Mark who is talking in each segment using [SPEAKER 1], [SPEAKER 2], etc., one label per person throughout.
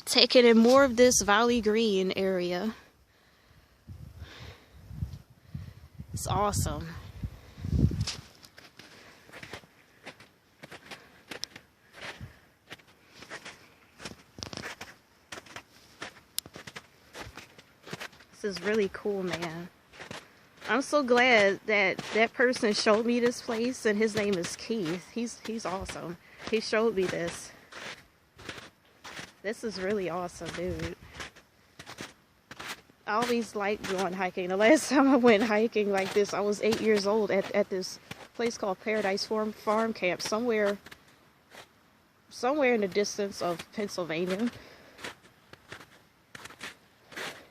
[SPEAKER 1] Taking in more of this Valley Green area. It's awesome. This is really cool, man. I'm so glad that that person showed me this place, and his name is Keith. He's awesome. He showed me this. This is really awesome, dude. I always like going hiking. The last time I went hiking like this, I was 8 years old at this place called Paradise Farm Camp, somewhere in the distance of Pennsylvania.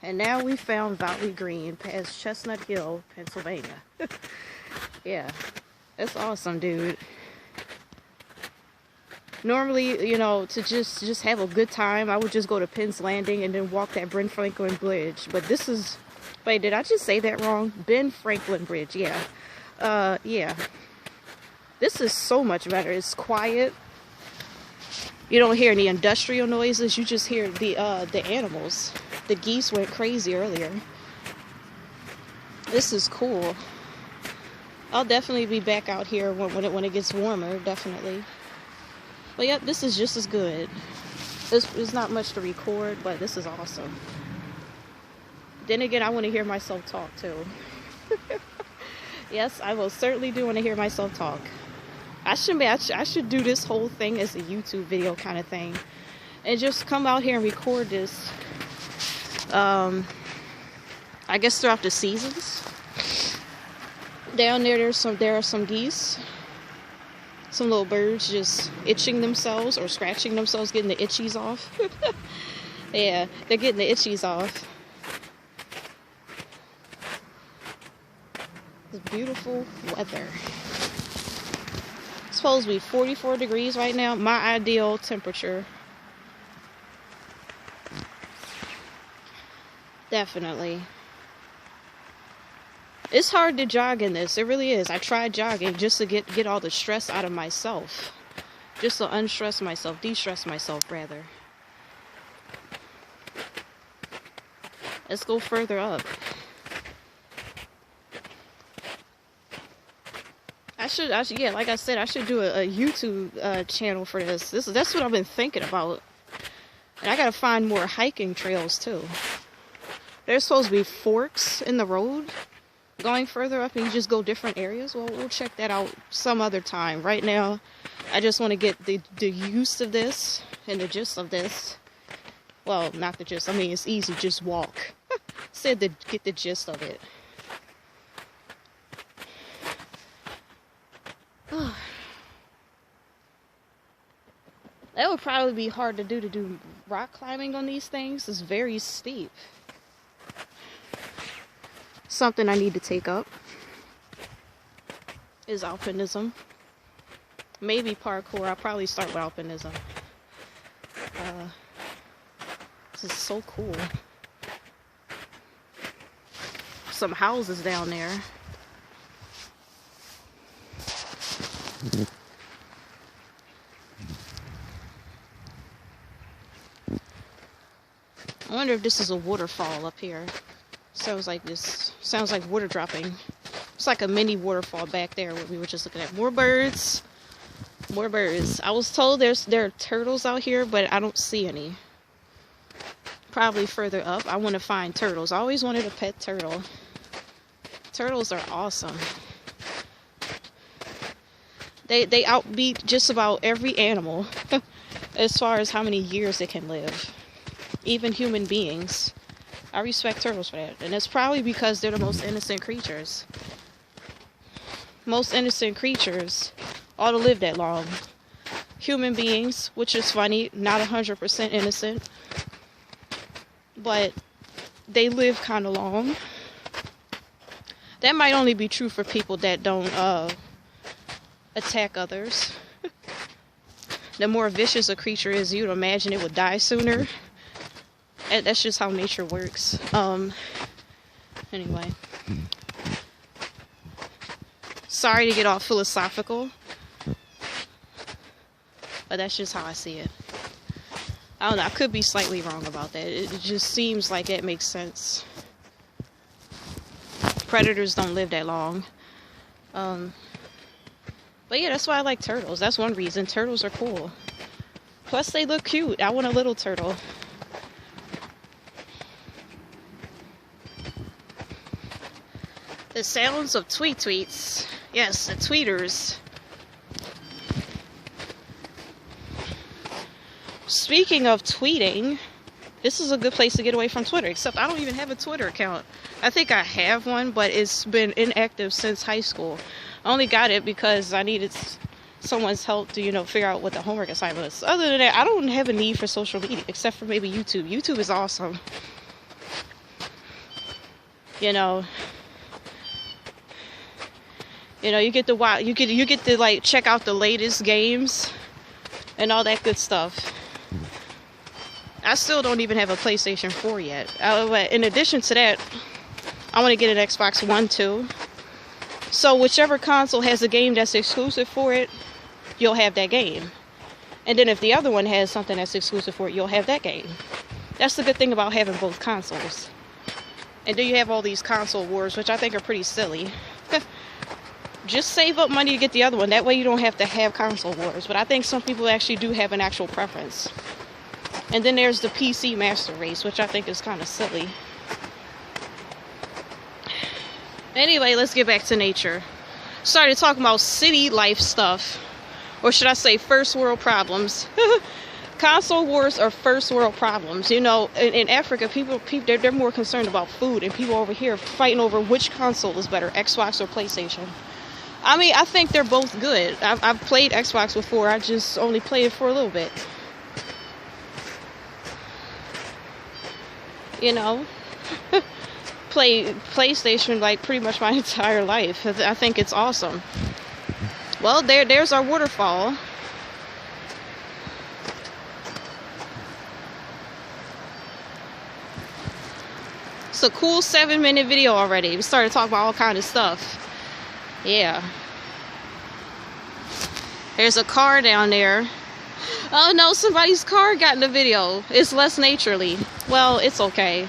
[SPEAKER 1] And now we found Valley Green past Chestnut Hill, Pennsylvania. Yeah, that's awesome, dude. Normally, you know, to just have a good time, I would just go to Penn's Landing and then walk that Ben Franklin Bridge. But this is, wait, did I just say that wrong? Ben Franklin Bridge, yeah. Yeah. This is so much better. It's quiet. You don't hear any industrial noises. You just hear the animals. The geese went crazy earlier. This is cool. I'll definitely be back out here when it gets warmer, definitely. But yep, this is just as good. There's not much to record, but this is awesome. Then again, I want to hear myself talk too. Yes, I will certainly do want to hear myself talk. I should do this whole thing as a YouTube video kind of thing, and just come out here and record this. I guess throughout the seasons. Down there, there are some geese. Some little birds just itching themselves or scratching themselves, getting the itchies off. Yeah, they're getting the itchies off. It's beautiful weather. It's supposed to be 44 degrees right now. My ideal temperature. Definitely. It's hard to jog in this. It really is. I tried jogging just to get all the stress out of myself. Just to unstress myself. De-stress myself, rather. Let's go further up. Yeah, like I said, I should do a YouTube channel for this. That's what I've been thinking about. And I gotta find more hiking trails, too. There's supposed to be forks in the road. Going further up and you just go different areas. Well, we'll check that out some other time. Right now, I just want to get the use of this and the gist of this. Well, not the gist. I mean, it's easy. Just walk. Said to get the gist of it. That would probably be hard to do rock climbing on these things. It's very steep. Something I need to take up is alpinism. Maybe parkour. I'll probably start with alpinism. This is so cool. Some houses down there. I wonder if this is a waterfall up here. Sounds like water dropping. It's like a mini waterfall back there where we were just looking at. More birds. More birds. I was told there are turtles out here, but I don't see any. Probably further up. I want to find turtles. I always wanted a pet turtle. Turtles are awesome. They outbeat just about every animal as far as how many years they can live. Even human beings. I respect turtles for that. And it's probably because they're the most innocent creatures. Most innocent creatures ought to live that long. Human beings, which is funny, not 100% innocent. But they live kind of long. That might only be true for people that don't attack others. The more vicious a creature is, you'd imagine it would die sooner. That's just how nature works. Anyway. Sorry to get all philosophical. But that's just how I see it. I don't know, I could be slightly wrong about that. It just seems like it makes sense. Predators don't live that long. But yeah, that's why I like turtles. That's one reason. Turtles are cool. Plus, they look cute. I want a little turtle. The sounds of tweets. Yes, the tweeters. Speaking of tweeting, this is a good place to get away from Twitter, except I don't even have a Twitter account. I think I have one, but it's been inactive since high school. I only got it because I needed someone's help to, you know, figure out what the homework assignment is. Other than that, I don't have a need for social media, except for maybe YouTube. YouTube is awesome. You know, you get to watch, you get to like check out the latest games and all that good stuff. I still don't even have a PlayStation 4 yet. In addition to that, I want to get an Xbox One too. So whichever console has a game that's exclusive for it, you'll have that game. And then if the other one has something that's exclusive for it, you'll have that game. That's the good thing about having both consoles. And then you have all these console wars, which I think are pretty silly. Just save up money to get the other one. That way you don't have to have console wars. But I think some people actually do have an actual preference. And then there's the PC master race, which I think is kind of silly. Anyway, let's get back to nature. Started talking about city life stuff. Or should I say first world problems. Console wars are first world problems. You know, in Africa, people they're more concerned about food. And people over here fighting over which console is better, Xbox or PlayStation. I mean, I think they're both good. I've played Xbox before. I just only played it for a little bit. You know, play PlayStation like pretty much my entire life. I think it's awesome. Well, there's our waterfall. It's a cool 7-minute video already. We started talking about all kind of stuff. Yeah. There's a car down there. Oh no, somebody's car got in the video. It's less naturally. Well, it's okay.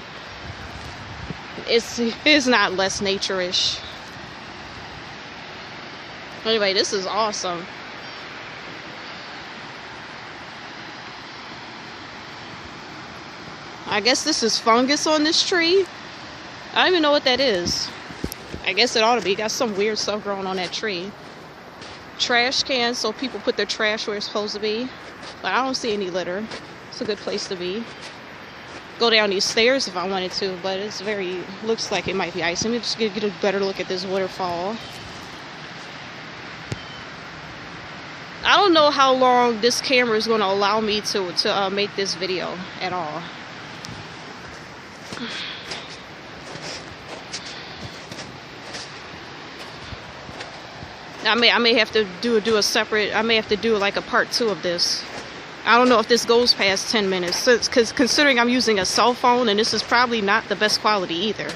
[SPEAKER 1] It's not less nature-ish. Anyway, this is awesome. I guess this is fungus on this tree. I don't even know what that is. I guess it ought to be. Got some weird stuff growing on that tree. Trash cans, so people put their trash where it's supposed to be. But I don't see any litter. It's a good place to be. Go down these stairs if I wanted to, but it's looks like it might be ice. Let me just get a better look at this waterfall. I don't know how long this camera is going to allow me to make this video at all. I may have to do a separate. I may have to do like a part 2 of this. I don't know if this goes past 10 minutes, because considering I'm using a cell phone and this is probably not the best quality either.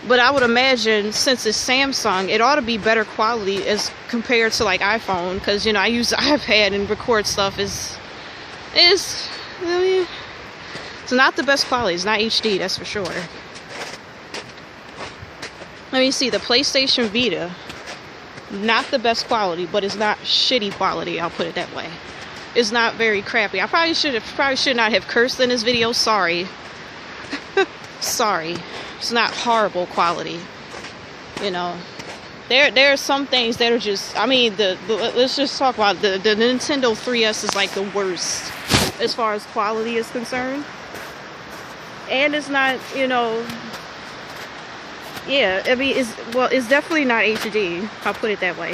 [SPEAKER 1] But I would imagine since it's Samsung, it ought to be better quality as compared to like iPhone, because you know I use the iPad and record stuff. It's not the best quality. It's not HD, that's for sure. Let me see, the PlayStation Vita. Not the best quality, but it's not shitty quality, I'll put it that way. It's not very crappy. I probably should not have cursed in this video. Sorry. Sorry. It's not horrible quality. You know. There are some things that are just, I mean, let's just talk about the Nintendo 3DS is like the worst as far as quality is concerned. And it's not, you know, yeah, I mean, it's definitely not HD. I'll put it that way.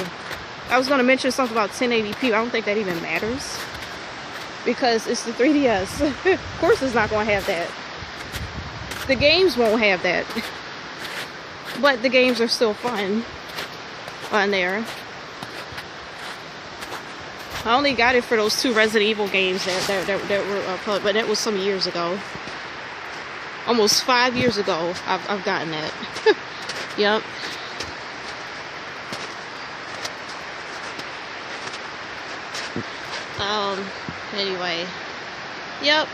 [SPEAKER 1] I was going to mention something about 1080p. I don't think that even matters. Because it's the 3DS. Of course it's not going to have that. The games won't have that. But the games are still fun on there. I only got it for those 2 Resident Evil games that were but that was some years ago. Almost 5 years ago, I've gotten that. Yep. Anyway. Yep.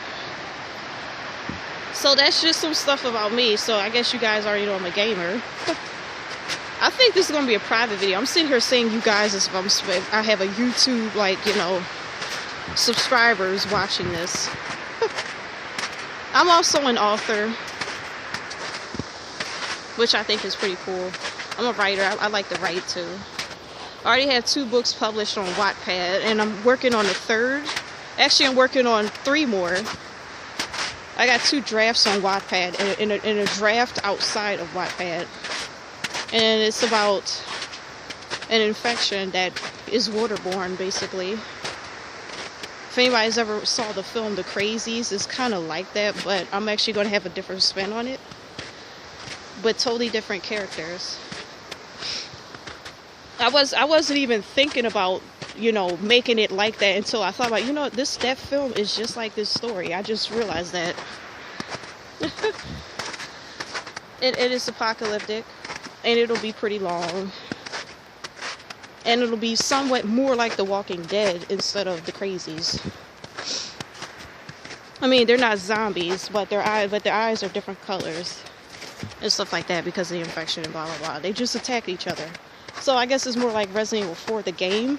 [SPEAKER 1] So that's just some stuff about me. So I guess you guys already know I'm a gamer. I think this is gonna be a private video. I'm sitting here saying you guys as if I have a YouTube, like, you know, subscribers watching this. I'm also an author, which I think is pretty cool. I'm a writer. I like to write too. I already have 2 books published on Wattpad, and I'm working on the 3rd. Actually, I'm working on 3 more. I got 2 drafts on Wattpad and a draft outside of Wattpad. And it's about an infection that is waterborne, basically. If anybody's ever saw the film The Crazies, it's kind of like that, but I'm actually going to have a different spin on it. But totally different characters. I wasn't even thinking about, you know, making it like that until I thought about, you know, that film is just like this story. I just realized that. It is apocalyptic, and it'll be pretty long. And it'll be somewhat more like The Walking Dead instead of The Crazies. I mean, they're not zombies, but their eyes are different colors and stuff like that because of the infection and blah blah blah. They just attack each other. So I guess it's more like Resident Evil 4, the game.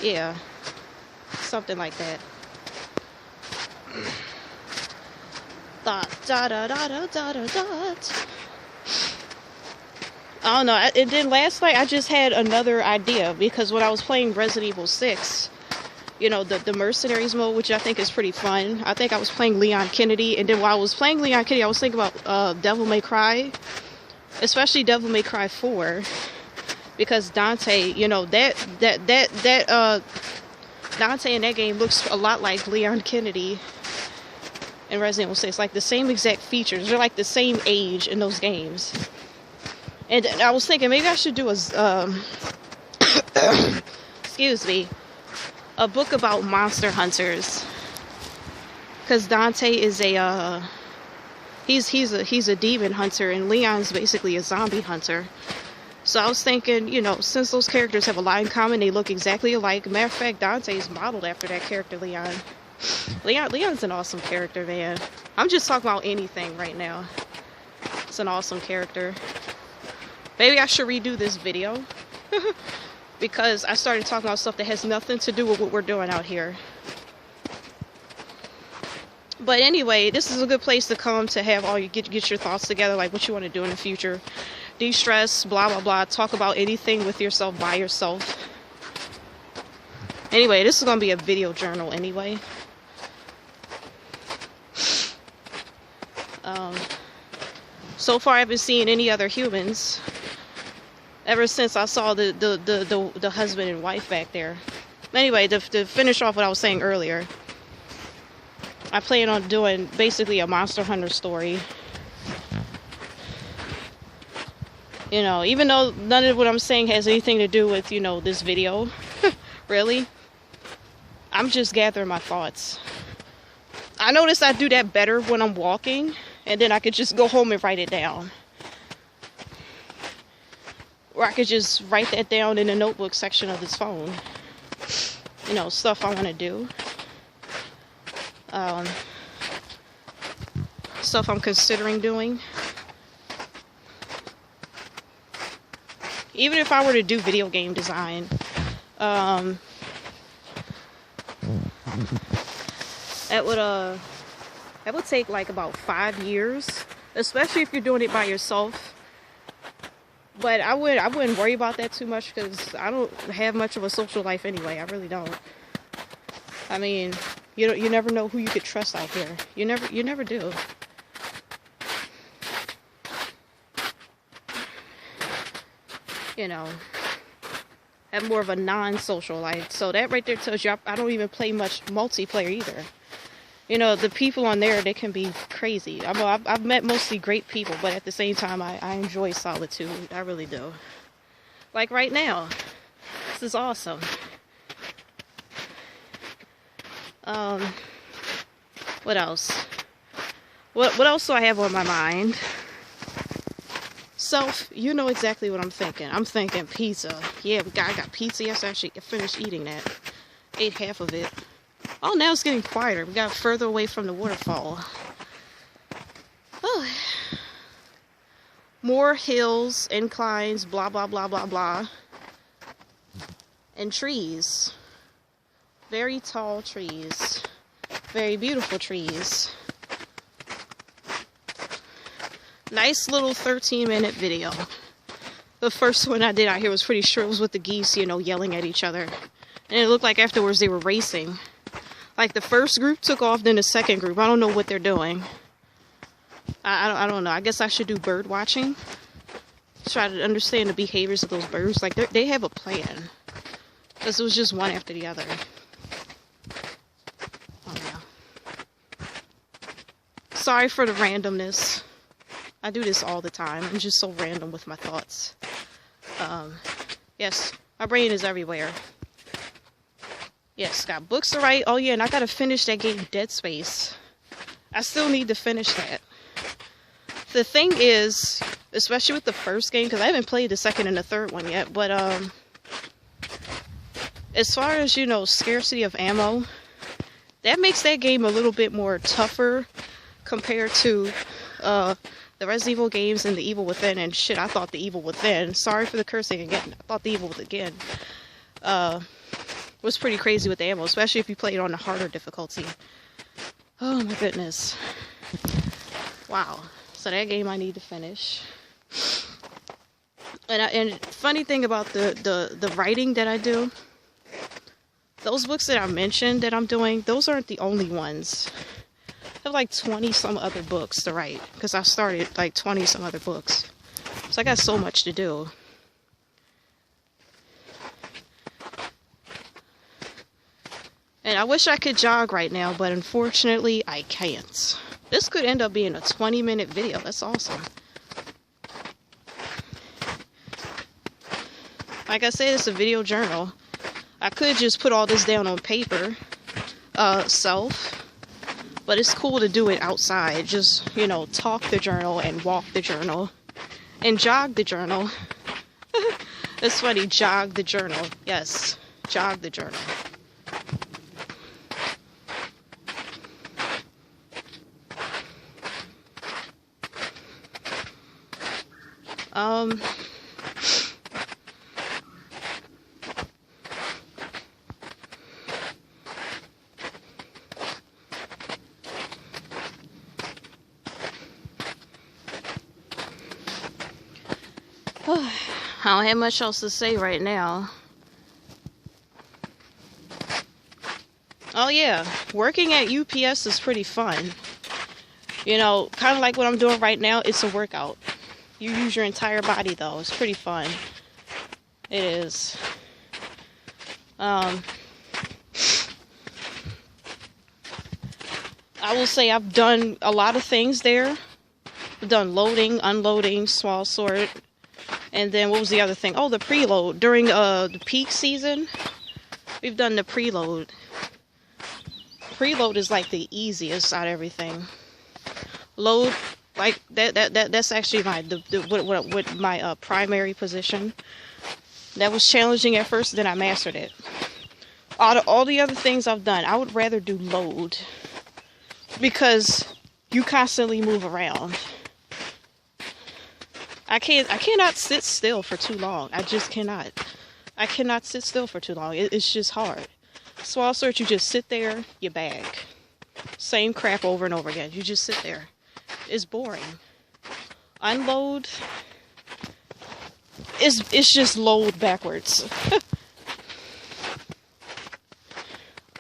[SPEAKER 1] Yeah, something like that. Dot da da da da da da dot. I don't know. And then last night I just had another idea, because when I was playing Resident Evil 6, you know, the Mercenaries mode, which I think is pretty fun. I think I was playing Leon Kennedy, and then while I was playing Leon Kennedy, I was thinking about Devil May Cry, especially Devil May Cry 4, because Dante, you know, Dante in that game looks a lot like Leon Kennedy in Resident Evil 6, like the same exact features. They're like the same age in those games. And I was thinking maybe I should do a excuse me, a book about monster hunters, because Dante is a he's a demon hunter, and Leon's basically a zombie hunter. So I was thinking, you know, since those characters have a lot in common, they look exactly alike. Matter of fact, Dante is modeled after that character, Leon. Leon's an awesome character, man. I'm just talking about anything right now. It's an awesome character. Maybe I should redo this video because I started talking about stuff that has nothing to do with what we're doing out here. But anyway, this is a good place to come to have all you get your thoughts together, like what you want to do in the future. De-stress, blah blah blah. Talk about anything with yourself, by yourself. Anyway, this is gonna be a video journal anyway. So far I haven't seen any other humans ever since I saw the husband and wife back there. Anyway, to finish off what I was saying earlier, I plan on doing basically a Monster Hunter story. You know, even though none of what I'm saying has anything to do with, you know, this video, really, I'm just gathering my thoughts. I notice I do that better when I'm walking, and then I could just go home and write it down. Or I could just write that down in the notebook section of this phone. You know, stuff I want to do. Stuff I'm considering doing. Even if I were to do video game design, that would take like about 5 years, especially if you're doing it by yourself. But I wouldn't worry about that too much, because I don't have much of a social life anyway. I really don't. I mean, you never know who you could trust out here. You never do. You know, have more of a non-social life. So that right there tells you I don't even play much multiplayer either. You know, the people on there, they can be crazy. I've met mostly great people, but at the same time, I enjoy solitude. I really do. Like right now. This is awesome. What else? What else do I have on my mind? Self, you know exactly what I'm thinking. I'm thinking pizza. Yeah, I got pizza. Yes, actually, I finished eating that. Ate half of it. Oh, now it's getting quieter. We got further away from the waterfall. Oh. More hills, inclines, blah, blah, blah, blah, blah. And trees. Very tall trees. Very beautiful trees. Nice little 13-minute video. The first one I did out here was pretty sure it was with the geese, you know, yelling at each other. And it looked like afterwards they were racing. Like the first group took off, then the second group. I don't know what they're doing. I don't know. I guess I should do bird watching. Try to understand the behaviors of those birds. Like they have a plan. Because it was just one after the other. Oh yeah. Sorry for the randomness. I do this all the time. I'm just so random with my thoughts. Yes, my brain is everywhere. Yes, got books to write. Oh yeah, and I gotta finish that game Dead Space. I still need to finish that. The thing is, especially with the first game, because I haven't played the second and the third one yet, but as far as, you know, scarcity of ammo, that makes that game a little bit more tougher compared to the Resident Evil games and the Evil Within. And shit, I thought the Evil Within, sorry for the cursing again, I thought the Evil Within was pretty crazy with the ammo, especially if you play it on the harder difficulty. Oh my goodness. Wow. So that game I need to finish. And funny thing about the writing that I do, those books that I mentioned that I'm doing, those aren't the only ones. I have like 20 some other books to write, because I started like 20 some other books. So I got so much to do. And I wish I could jog right now, but unfortunately I can't. This could end up being a 20-minute video. That's awesome. Like I said, it's a video journal. I could just put all this down on paper, but it's cool to do it outside. Just, you know, talk the journal and walk the journal and jog the journal. It's funny, jog the journal. Yes, jog the journal. I don't have much else to say right now. Oh yeah, working at UPS is pretty fun. You know, kind of like what I'm doing right now, it's a workout. You use your entire body though, it's pretty fun. It is. I will say I've done a lot of things there. I've done loading, unloading, small sort. And then what was the other thing? Oh, the preload. During the peak season, we've done the preload. Preload is like the easiest out of everything. Load, like that's actually my primary position. That was challenging at first, then I mastered it. Out of all the other things I've done, I would rather do load, because you constantly move around. I cannot sit still for too long. I just cannot. I cannot sit still for too long. It's just hard. Small sort, you just sit there, you bag. Same crap over and over again. You just sit there. It's boring. Unload, it's just load backwards.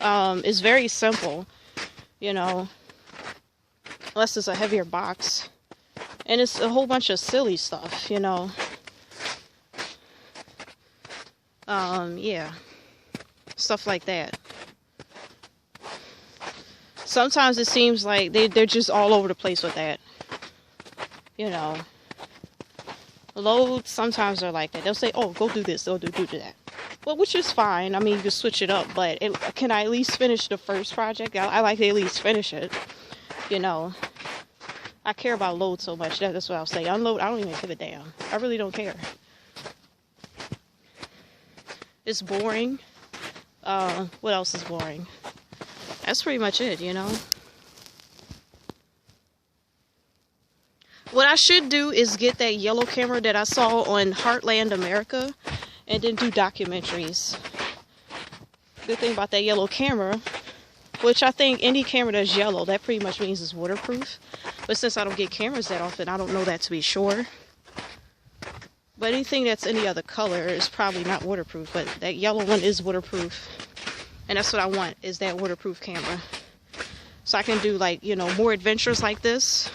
[SPEAKER 1] It's very simple, you know, unless it's a heavier box. And it's a whole bunch of silly stuff, you know. Yeah. Stuff like that. Sometimes it seems like they're just all over the place with that. You know. Loads sometimes are like that. They'll say, oh, go do this, they'll do that. Well, which is fine. I mean, you can switch it up, but can I at least finish the first project? I like to at least finish it, you know. I care about load so much. That's what I'll say. Unload, I don't even give a damn. I really don't care. It's boring. What else is boring? That's pretty much it, you know? What I should do is get that yellow camera that I saw on Heartland America and then do documentaries. Good thing about that yellow camera, which I think any camera that's yellow, that pretty much means it's waterproof. But since I don't get cameras that often, I don't know that to be sure. But anything that's any other color is probably not waterproof, but that yellow one is waterproof. And that's what I want, is that waterproof camera. So I can do, like, you know, more adventures like this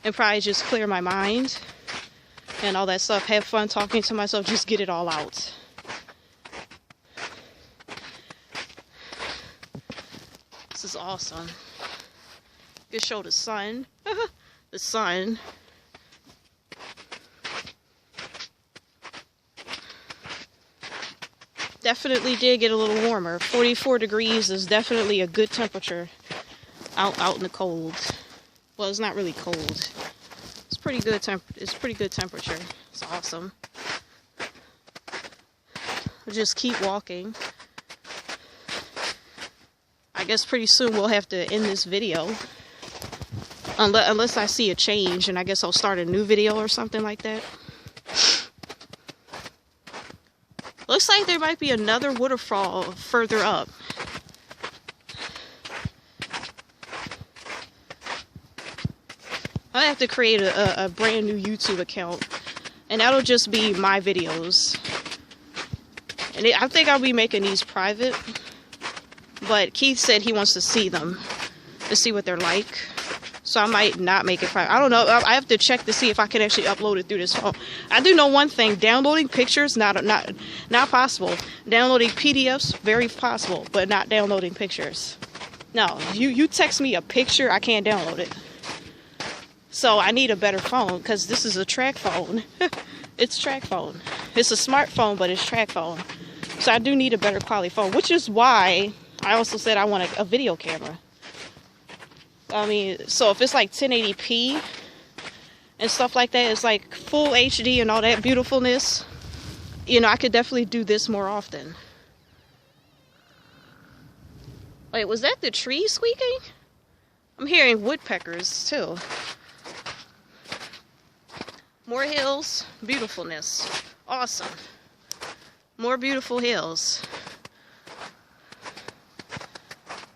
[SPEAKER 1] and probably just clear my mind and all that stuff. Have fun talking to myself, just get it all out. This is awesome. You can show the sun. The sun. Definitely did get a little warmer. 44 degrees is definitely a good temperature out in the cold. Well, it's not really cold. It's pretty good it's pretty good temperature. It's awesome. We'll just keep walking. I guess pretty soon we'll have to end this video. Unless I see a change, and I guess I'll start a new video or something like that. Looks like there might be another waterfall further up. I have to create a brand new YouTube account, and that'll just be my videos. And I think I'll be making these private, but Keith said he wants to see them, to see what they're like. So I might not make it private. I don't know. I have to check to see if I can actually upload it through this phone. I do know one thing: downloading pictures not possible. Downloading PDFs very possible, but not downloading pictures. No, you text me a picture, I can't download it. So I need a better phone, because this is a track phone. It's track phone. It's a smartphone, but it's track phone. So I do need a better quality phone, which is why I also said I want a video camera. I mean, so if it's like 1080p and stuff like that, it's like full HD and all that beautifulness, you know, I could definitely do this more often. Wait, was that the tree squeaking? I'm hearing woodpeckers too. More hills, beautifulness. Awesome. More beautiful hills.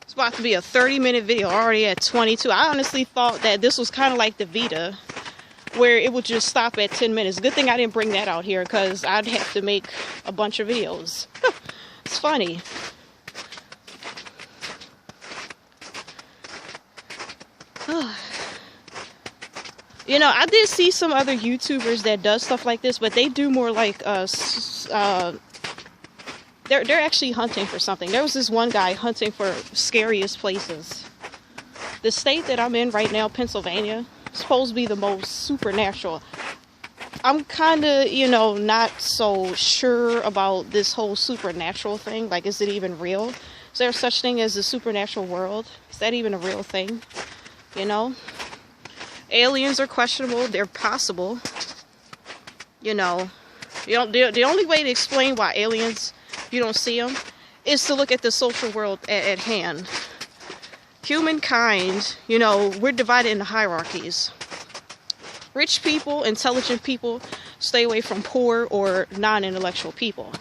[SPEAKER 1] It's about to be a 30-minute video, already at 22. I honestly thought that this was kind of like the Vita, where it would just stop at 10 minutes. Good thing I didn't bring that out here, because I'd have to make a bunch of videos. It's funny. You know, I did see some other YouTubers that does stuff like this, but they do more like they're actually hunting for something. There was this one guy hunting for scariest places. The state that I'm in right now, Pennsylvania, is supposed to be the most supernatural. I'm kind of, you know, not so sure about this whole supernatural thing. Like, is it even real? Is there such thing as the supernatural world? Is that even a real thing? You know? Aliens are questionable. They're possible. You know, the only way to explain why aliens, you don't see them, is to look at the social world at hand. Humankind, you know, we're divided into hierarchies. Rich people, intelligent people, stay away from poor or non-intellectual people.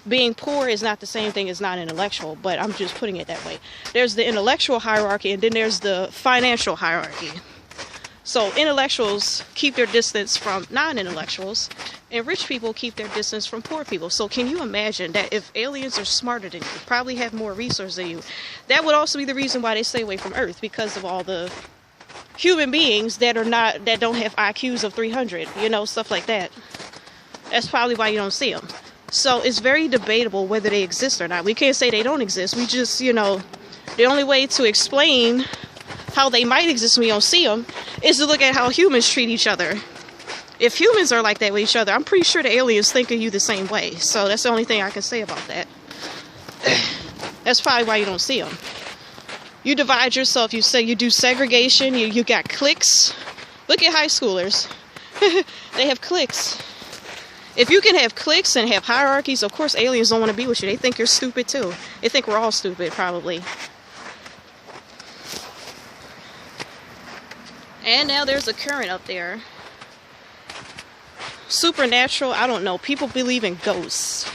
[SPEAKER 1] Being poor is not the same thing as non-intellectual, but I'm just putting it that way. There's the intellectual hierarchy, and then there's the financial hierarchy. So intellectuals keep their distance from non-intellectuals, and rich people keep their distance from poor people. So can you imagine that if aliens are smarter than you, probably have more resources than you, that would also be the reason why they stay away from Earth, because of all the human beings that don't have IQs of 300, you know, stuff like that. That's probably why you don't see them. So it's very debatable whether they exist or not. We can't say they don't exist. We just, you know, the only way to explain how they might exist when we don't see them is to look at how humans treat each other. If humans are like that with each other, I'm pretty sure the aliens think of you the same way. So that's the only thing I can say about that. That's probably why you don't see them. You divide yourself. You say you do segregation. You got cliques. Look at high schoolers. They have cliques. If you can have cliques and have hierarchies, of course aliens don't want to be with you. They think you're stupid too. They think we're all stupid, probably. And now there's a current up there. Supernatural, I don't know. People believe in ghosts.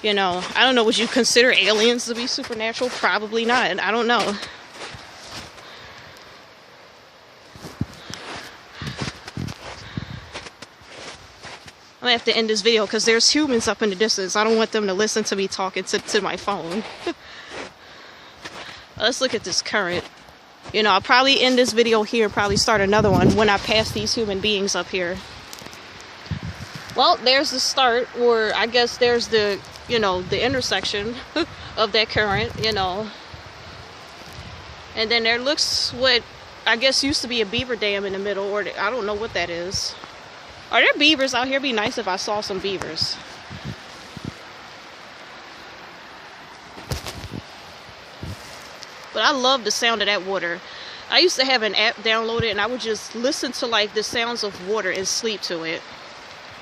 [SPEAKER 1] You know, I don't know. Would you consider aliens to be supernatural? Probably not. I don't know. I'm gonna have to end this video because there's humans up in the distance. I don't want them to listen to me talking to my phone. Let's look at this current. You know, I'll probably end this video here, probably start another one when I pass these human beings up here. Well, there's the start, or I guess there's the, you know, the intersection of that current, you know. And then there looks what I guess used to be a beaver dam in the middle, or I don't know what that is. Are there beavers out here? It'd be nice if I saw some beavers. But I love the sound of that water. I used to have an app downloaded and I would just listen to like the sounds of water and sleep to it.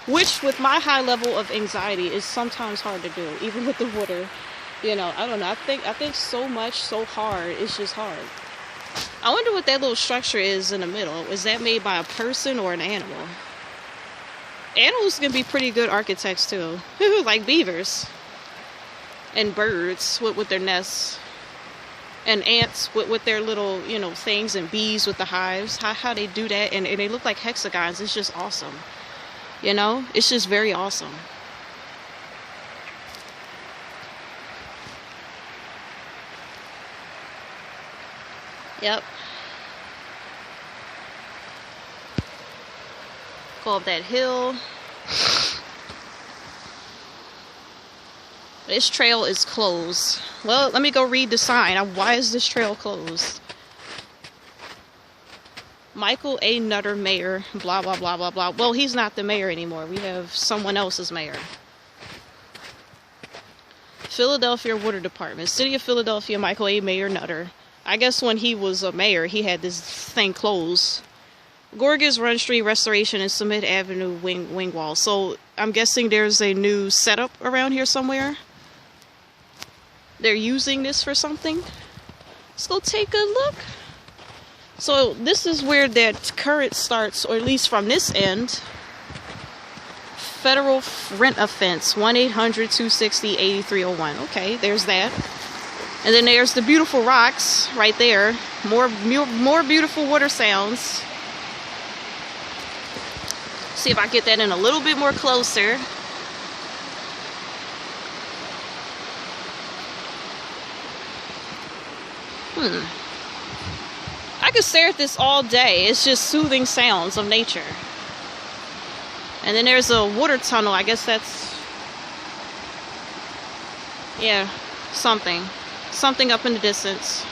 [SPEAKER 1] Which with my high level of anxiety is sometimes hard to do, even with the water. You know, I don't know. I think so much, so hard, it's just hard. I wonder what that little structure is in the middle. Is that made by a person or an animal? Animals can be pretty good architects too. Like beavers. And birds with their nests. And ants with their little, you know, things, and bees with the hives. How they do that, and they look like hexagons. It's just awesome. You know, it's just very awesome. Yep. Go up that hill. This trail is closed. Well, let me go read the sign. Why is this trail closed? Michael A. Nutter, mayor, blah, blah, blah, blah, blah. Well, he's not the mayor anymore. We have someone else as mayor. Philadelphia Water Department. City of Philadelphia, Michael A. Mayor Nutter. I guess when he was a mayor, he had this thing closed. Gorgas Run Street Restoration and Summit Avenue wing wall. So I'm guessing there's a new setup around here somewhere. They're using this for something. Let's go take a look. So this is where that current starts, or at least from this end. Federal rent offense, 1-800-260-8301. Okay, there's that. And then there's the beautiful rocks right there. More beautiful water sounds. See if I get that in a little bit more closer. I could stare at this all day. It's just soothing sounds of nature. And then there's a water tunnel. I guess that's, yeah, something up in the distance.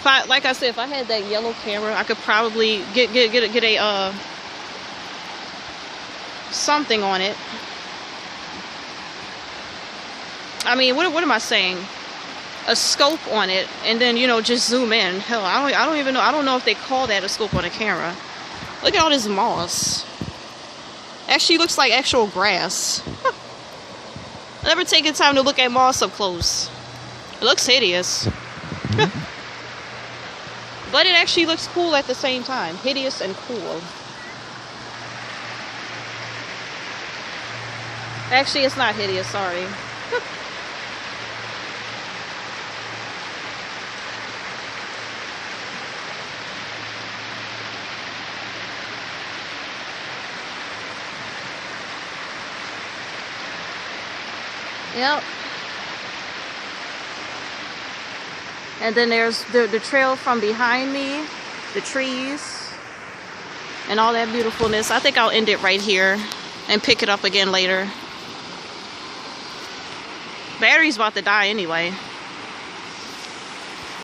[SPEAKER 1] Like I said, if I had that yellow camera, I could probably get a something on it. I mean, what am I saying? A scope on it, and then, you know, just zoom in. Hell, I don't even know. I don't know if they call that a scope on a camera. Look at all this moss. Actually looks like actual grass. I've never taken time to look at moss up close. It looks hideous. But it actually looks cool at the same time. Hideous and cool. Actually, it's not hideous, sorry. Yep. And then there's the trail from behind me, the trees, and all that beautifulness. I think I'll end it right here and pick it up again later. Battery's about to die anyway.